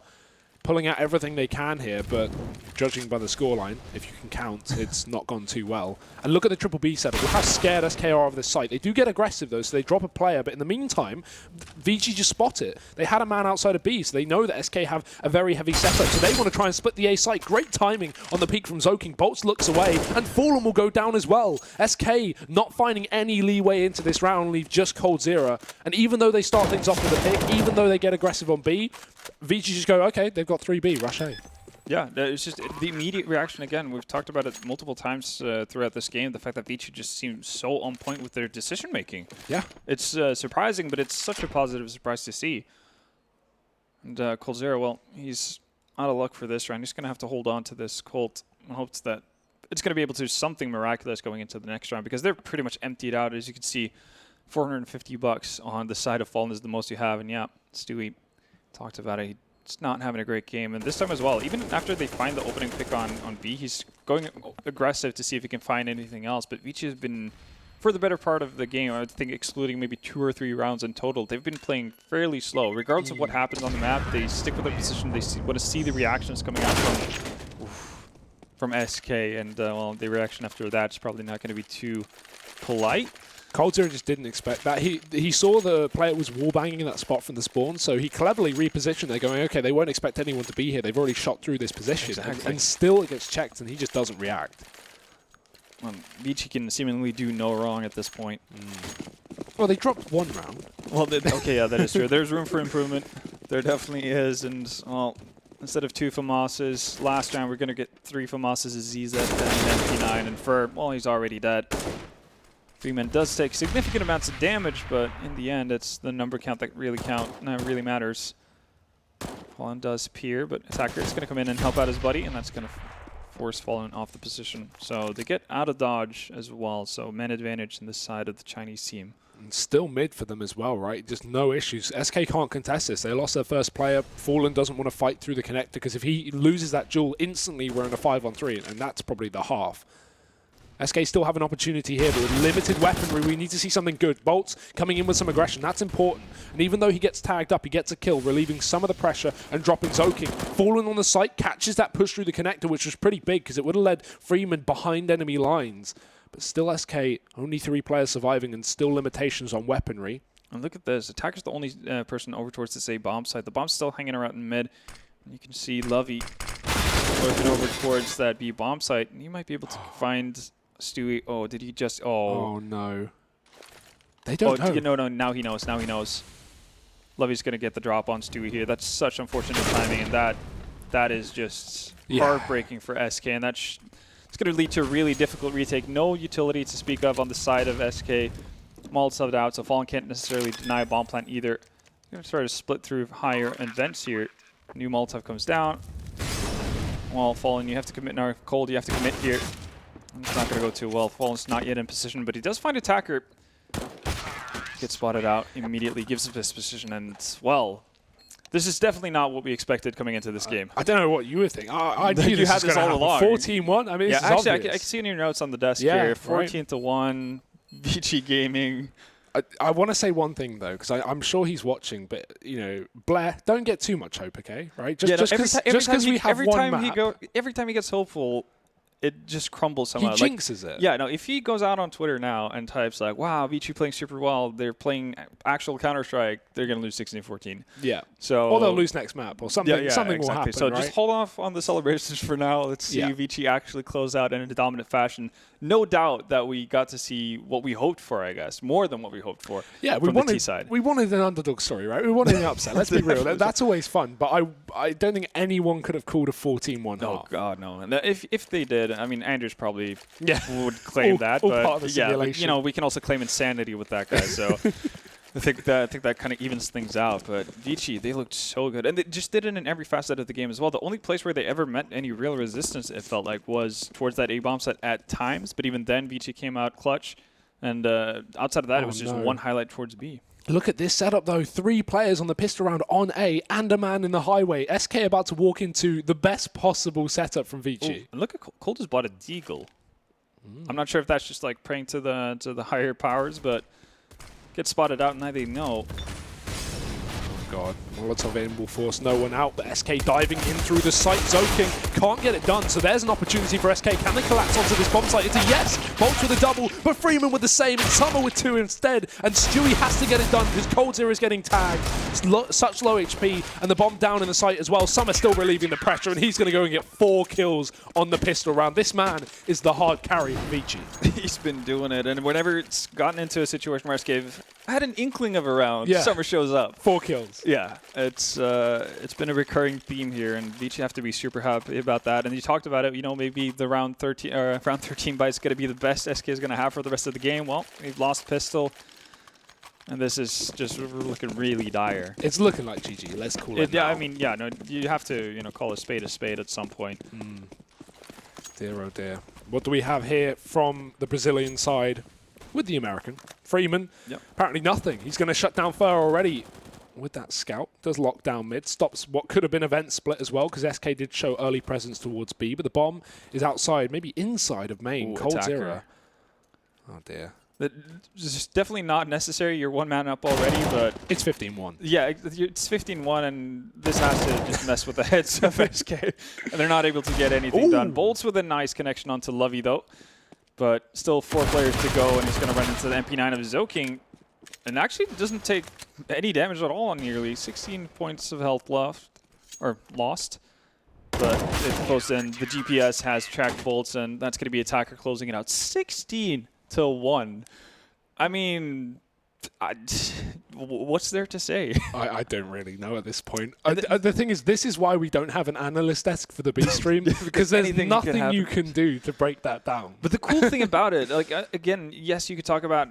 pulling out everything they can here, but judging by the scoreline, if you can count, it's not gone too well. And look at the triple B setup. Look how scared SK are of this site. They do get aggressive, though, so they drop a player, but in the meantime, VG just spot it. They had a man outside of B, so they know that SK have a very heavy setup, so they want to try and split the A site. Great timing on the peek from Zoking. Bolts looks away, and Fallen will go down as well. SK not finding any leeway into this round, leave just Cold Zero. And even though they start things off with a pick, even though they get aggressive on B, VG just go, okay, they've got 3B, rush A. Yeah, it's just the immediate reaction again. We've talked about it multiple times throughout this game, the fact that VG just seems so on point with their decision-making. Yeah. It's surprising, but it's such a positive surprise to see. And Cold Zero, well, he's out of luck for this round. He's going to have to hold on to this Colt in hopes that it's going to be able to do something miraculous going into the next round, because they're pretty much emptied out. As you can see, $450 on the side of Fallen is the most you have. And yeah, Stewie talked about it. He's not having a great game. And this time as well, even after they find the opening pick on B, he's going aggressive to see if he can find anything else. But Vici has been, for the better part of the game, I would think excluding maybe 2 or 3 rounds in total, they've been playing fairly slow. Regardless of what happens on the map, they stick with their position. They want to see the reactions coming out from SK. And, well, the reaction after that is probably not going to be too polite. Cold Zero just didn't expect that. He saw the player was wallbanging in that spot from the spawn, so he cleverly repositioned. They're going, okay, they won't expect anyone to be here. They've already shot through this position. Exactly. And still it gets checked, and he just doesn't react. Vici can seemingly do no wrong at this point. Well, they dropped 1 round. Well, okay, yeah, that is true. There's room for improvement. There definitely is. And, well, instead of 2 FAMASas, last round we're going to get 3 FAMASas as ZZ and MP9. And Fur, well, he's already dead. Freeman does take significant amounts of damage, but in the end, it's the number count that really matters. Fallen does peer, but Attacker is going to come in and help out his buddy, and that's going to force Fallen off the position. So they get out of dodge as well, so man advantage in this side of the Chinese team. And still mid for them as well, right? Just no issues. SK can't contest this. They lost their first player. Fallen doesn't want to fight through the connector, because if he loses that duel, instantly we're in a 5-on-3, and that's probably the half. SK still have an opportunity here, but with limited weaponry, we need to see something good. Bolts coming in with some aggression. That's important. And even though he gets tagged up, he gets a kill, relieving some of the pressure and dropping Zoking. Fallen on the site, catches that push through the connector, which was pretty big because it would have led Freeman behind enemy lines. But still SK, only 3 players surviving and still limitations on weaponry. And look at this. Attacker's the only person over towards this A bomb site. The bomb's still hanging around in mid. And you can see Lovey looking over towards that B bomb site. And you might be able to find Stewie. Oh, did he just... Oh, no. They don't know. No, now he knows. Now he knows. Lovey's going to get the drop on Stewie here. That's such unfortunate timing, and that is just heartbreaking for SK, and it's going to lead to a really difficult retake. No utility to speak of on the side of SK. Molotov out, so Fallen can't necessarily deny a bomb plant either. Going to try to split through higher and vents here. New Molotov comes down. Well, Fallen, you have to commit now. Cold, you have to commit here. It's not going to go too well. Fallen's not yet in position, but he does find Attacker. Gets spotted out immediately, gives up his position, and, well, this is definitely not what we expected coming into this game. I don't know what you would think. I knew you had this all along. 14-1? I mean, yeah, this is actually, obvious. I can see in your notes on the desk here, 14-1, VG Gaming. I want to say one thing, though, because I'm sure he's watching, but, you know, Blair, don't get too much hope, okay? Right? Just because we have one map. Every time he gets hopeful, it just crumbles somehow. He jinxes it. Yeah, no, if he goes out on Twitter now and types like, wow, VG playing super well, they're playing actual Counter-Strike, they're going to lose 16-14. Yeah. So, or they'll lose next map, or something, something will happen, So right? just hold off on the celebrations for now. Let's see VG actually close out in a dominant fashion. No doubt that we got to see what we hoped for, I guess, more than what we hoped for. Yeah, from the T side. We wanted an underdog story, right? We wanted an upset. Let's be real. That's always fun. But I don't think anyone could have called a 14-1 Oh half. God, no! And if they did, I mean, Andrews probably Yeah. would claim that, all but part of the yeah, simulation. we can also claim insanity with that guy. So I think that kind of evens things out. But Vici, they looked so good, and they just did it in every facet of the game as well. The only place where they ever met any real resistance, it felt like, was towards that A-bomb set at times. But even then, Vici came out clutch, and outside of that, it was just one highlight towards B. Look at this setup, though. 3 players on the pistol round on A and a man in the highway. SK about to walk into the best possible setup from Vici. And look at Cole just bought a Deagle. I'm not sure if that's just like praying to the higher powers, but gets spotted out, and now they know. God, Molotov in will force no one out, but SK diving in through the site. Zoking can't get it done, so there's an opportunity for SK. Can they collapse onto this bomb site? It's a yes! Bolts with a double, but Freeman with the same, and Summer with 2 instead, and Stewie has to get it done because Cold Zero is getting tagged. It's such low HP, and the bomb down in the site as well. Summer still relieving the pressure, and he's going to go and get 4 kills on the pistol round. This man is the hard carry for Vici. He's been doing it, and whenever it's gotten into a situation where SK had an inkling of a round, Summer shows up. 4 kills. Yeah, it's been a recurring theme here, and Vici have to be super happy about that. And you talked about it, maybe the round 13 bite is going to be the best SK is going to have for the rest of the game. Well, we've lost pistol, and this is just looking really dire. It's looking like GG. Let's call it. Yeah, now. I mean, yeah, no, you have to call a spade at some point. Dear oh dear. What do we have here from the Brazilian side with the American? Freeman, apparently nothing. He's going to shut down Fur already with that scout. Does lock down mid. Stops what could have been event split as well, because SK did show early presence towards B, but the bomb is outside, maybe inside of main. Cold attacker. Zero. Oh dear. It's definitely not necessary. You're 1 man up already, but It's 15-1. yeah, it's 15-1, and this has to just mess with the heads of SK, and they're not able to get anything done. Bolts with a nice connection onto Lovey, though, but still 4 players to go, and he's going to run into the MP9 of Zoking, and actually doesn't take any damage at all on nearly 16 points of health left, or lost. But it goes in. The GPS has tracked Bolts, and that's going to be attacker closing it out 16-1. I mean, what's there to say? I don't really know at this point. The thing is, this is why we don't have an analyst desk for the B stream, because there's nothing you can do to break that down. But the cool thing about it, like again, yes, you could talk about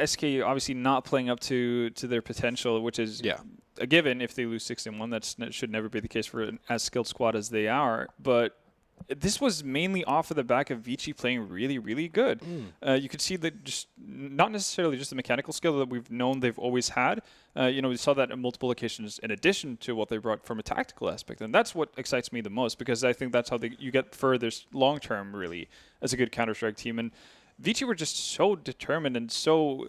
SK obviously not playing up to their potential, which is a given. If they lose 6-1, that should never be the case for an as skilled squad as they are. But this was mainly off of the back of Vici playing really, really good. You could see that just not necessarily just the mechanical skill that we've known they've always had. We saw that on multiple occasions in addition to what they brought from a tactical aspect. And that's what excites me the most, because I think that's how you get furthest long-term, really, as a good Counter-Strike team. And Vici were just so determined and so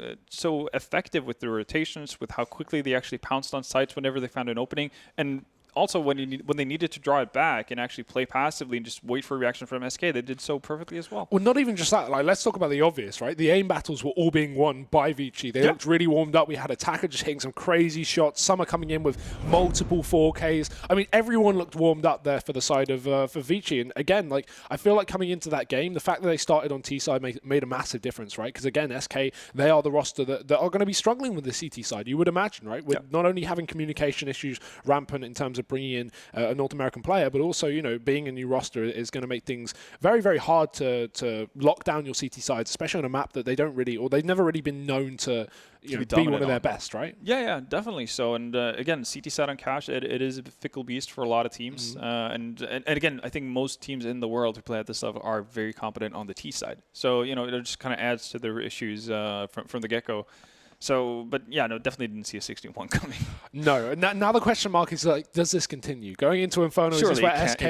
effective with the rotations, with how quickly they actually pounced on sites whenever they found an opening. And also, when they needed to draw it back and actually play passively and just wait for a reaction from SK, they did so perfectly as well. Well, not even just that. Like, let's talk about the obvious, right? The aim battles were all being won by Vici. They looked really warmed up. We had Attacker just hitting some crazy shots. Summer coming in with multiple 4Ks. I mean, everyone looked warmed up there for the side of for Vici. And again, like, I feel like coming into that game, the fact that they started on T side made a massive difference, right? Because again, SK, they are the roster that are going to be struggling with the CT side. You would imagine, right? With not only having communication issues rampant in terms of bringing in a North American player, but also, being a new roster is going to make things very, very hard to lock down your CT sides, especially on a map that they don't really, or they've never really been known to be one of their best, right? Yeah, definitely so. And again, CT side on Cash, it is a fickle beast for a lot of teams. And again, I think most teams in the world who play at this level are very competent on the T side. So, it just kind of adds to their issues from the get-go. So, but yeah, no, definitely didn't see a 61 coming. No. Now the question mark is like, does this continue? Going into Inferno, surely is where SK...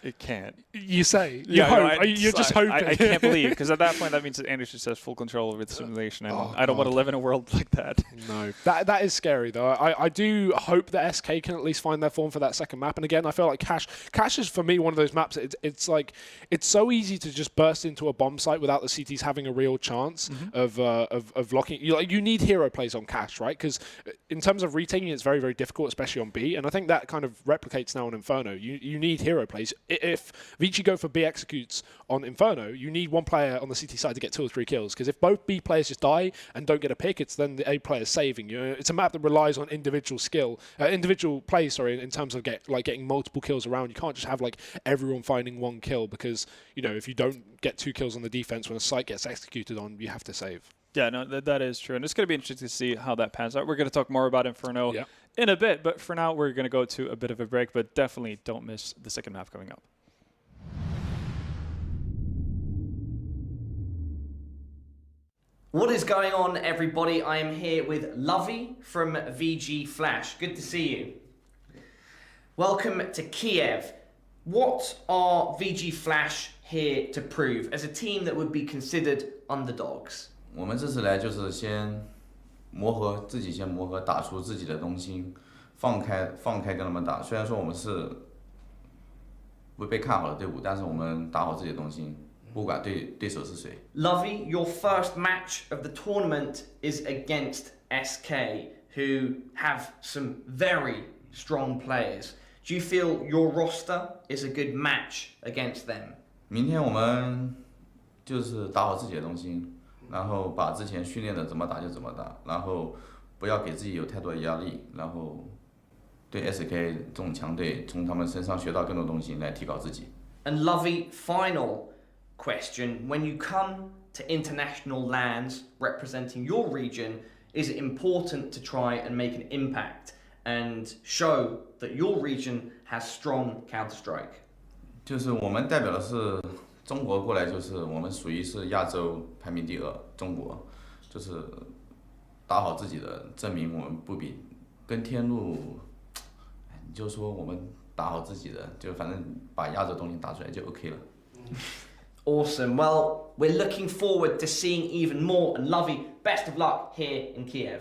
It can't. You say? You hope. You're just hoping. I can't believe, because at that point, that means that Anders just has full control over the simulation, and I don't want to live in a world like that. No. That is scary, though. I do hope that SK can at least find their form for that second map. And again, I feel like Cash is, for me, one of those maps. It's like, it's so easy to just burst into a bomb site without the CTs having a real chance of locking. You need hero hero plays on Cash, right? Because in terms of retaking, it's very, very difficult, especially on B. And I think that kind of replicates now on Inferno. You need hero plays. If VG go for B executes on Inferno, you need one player on the CT side to get 2 or 3 kills. Because if both B players just die and don't get a pick, it's then the A player saving you. It's a map that relies on individual plays, in terms of getting multiple kills around. You can't just have like everyone finding 1 kill because, if you don't get 2 kills on the defense when a site gets executed on, you have to save. Yeah, no, that is true. And it's going to be interesting to see how that pans out. We're going to talk more about Inferno in a bit, but for now we're going to go to a bit of a break, but definitely don't miss the second half coming up. What is going on, everybody? I am here with Lovey from VG.Flash. Good to see you. Welcome to Kiev. What are VG.Flash here to prove as a team that would be considered underdogs? 我们这次来就是先磨合，自己先磨合，打出自己的东西，放开跟他们打。虽然说我们是不被看好的队伍，但是我们打好自己的东西，不管对手是谁。Lovey, your first match of the tournament is against SK, who have some very strong players. Do you feel your roster is a good match against them? 明天我们就是打好自己的东西。 然后把之前训练的怎么打就怎么打，然后不要给自己有太多的压力，然后对 SK 这种强队从他们身上学到更多东西来提高自己。And Lovey, final question: when you come to international lands representing your region, is it important to try and make an impact and show that your region has strong Counter-Strike? 就是我们代表的是。 中国过来就是我们属于是亚洲排名第2，中国就是打好自己的，证明我们不比跟天路，你就说我们打好自己的，就反正把亚洲东西打出来就 OK 了。Awesome. Well, we're looking forward to seeing even more. And Lovey, best of luck here in Kiev.